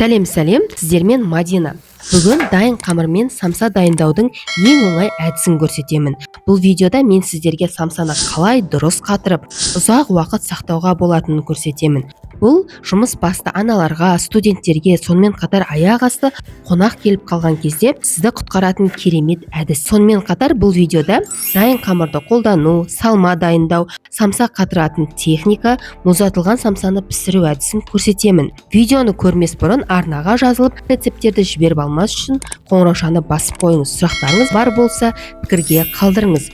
Сәлем, сіздермен Мадина. Бүгін дайын қамырмен самса дайындаудың ең оңай әдісін көрсетемін. Бұл видеода мен сіздерге самсаны қалай дұрыс қатырып, ұзақ уақыт сақтауға болатынын көрсетемін. Бұл жұмыс басты аналарға, студенттерге, сонымен қатар аяқ асты қонақ келіп қалған кезде сізді құтқаратын керемет әдіс. Сонымен қатар бұл видеода дайын қамырды қолдану, салма дайындау, самса қатыратын техника, мұздатылған самсаны пісіру әдісін көрсетемін. Видеоны көрмес бұрын арнаға жазылып, рецепттерді жіберіп алмас үшін қоңыраушаны басып қойыңыз. Сұрақтарыңыз бар болса, пікірге қалдырыңыз.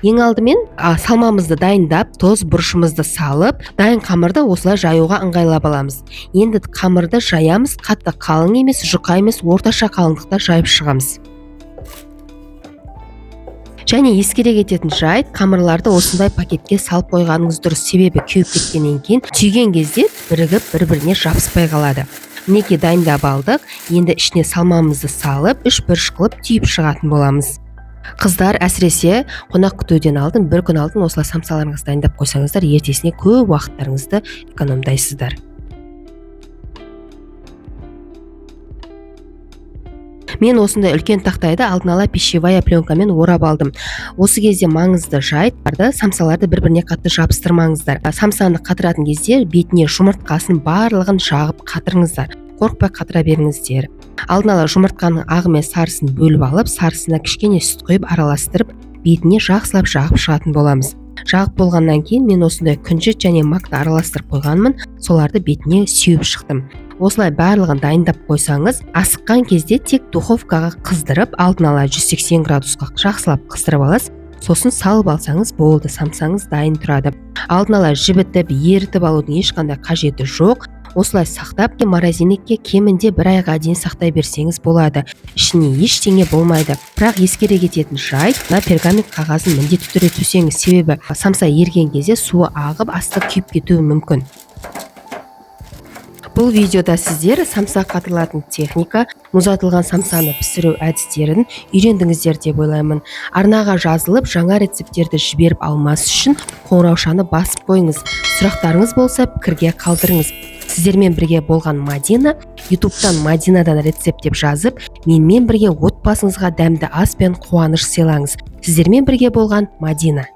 Ең алдымен салмамызды дайындап, тоз бұрышымызды салып, дайын қамырды осылай жаюға ыңғайлап аламыз. Енді қамырды жаямыз, қатты қалың емес, жұқа емес, орташа қалыңдықта жайып шығамыз. Және ескере кететін жайт, қамырларды осындай пакетке салып қойғаныңыз дұрыс, себебі кеуіп кеткеннен кейін түйген кезде бірігіп бір-біріне жабыспай қалады. Мінекей дайындап алдық, енді ішіне салмамызды салып, үш бұрыш қылып түйіп шығатын боламыз. Қыздар әсіресе қонақ күтуден алдын, бір күн алдын осылай самсаларыңызды дайындап қойсаңыздар, ертесіне көп уақыттарыңызды экономдайсыздар. Мен осындай үлкен тақтайды алдын ала пищевая пленкамен орап алдым. Осы кезде маңызды жайт барды, самсаларды бір-біріне қатты жабыстырмаңыздар. Самсаны қатыратын кезде бетіне жұмыртқасын барлығын жағып қатырыңыздар. Қорықпай қатыра беріңіздер. Алдын ала жұмыртқаның ағы мен сарысын бөліп алып, сарысына кішкене сүт құйып араластырып, бетіне жақсылап жағып шығатын боламыз. Жағып болғаннан кейін мен осындай күнжіт және макты араластырып қойғанмын, соларды бетіне сеуіп шықтым. Осылай барлығын дайындап қойсаңыз, асыққан кезде тек духовкаға қыздырып, алдын ала 180 градусқа жақсылап қыздырып аласыз. Сосын салып алсаңыз болды, самсаңыз дайын тұрады. Алдын ала жібітіп, ерітіп алудың ешқандай қажеті жоқ. Осылай сақтап, морозилікке кемінде 1 айға дейін сақтай берсеңіз болады. Ішіне ештеңе болмайды. Бірақ ескере кететін жайт, пергамент қағазын міндетті түрде төсеңіз, себебі самса ерген кезде суы ағып, асты күйіп кетуі мүмкін. Бұл видеода сіздер самса қатырылатын техника, мұздатылған самсаны пісіру әдістерін үйрендіңіздер деп ойлаймын. Арнаға жазылып, жаңа рецепттерді жіберіп алмас үшін қоңыраушаны басып қойыңыз. Сұрақтарыңыз болса, пікірге қалдырыңыз. Сіздермен бірге болған Мадина, ютубтан Мадинадан рецепт деп жазып, менімен бірге отбасыңызға дәмді ас пен қуаныш сыйлаңыз. Сіздермен бірге болған Мадина.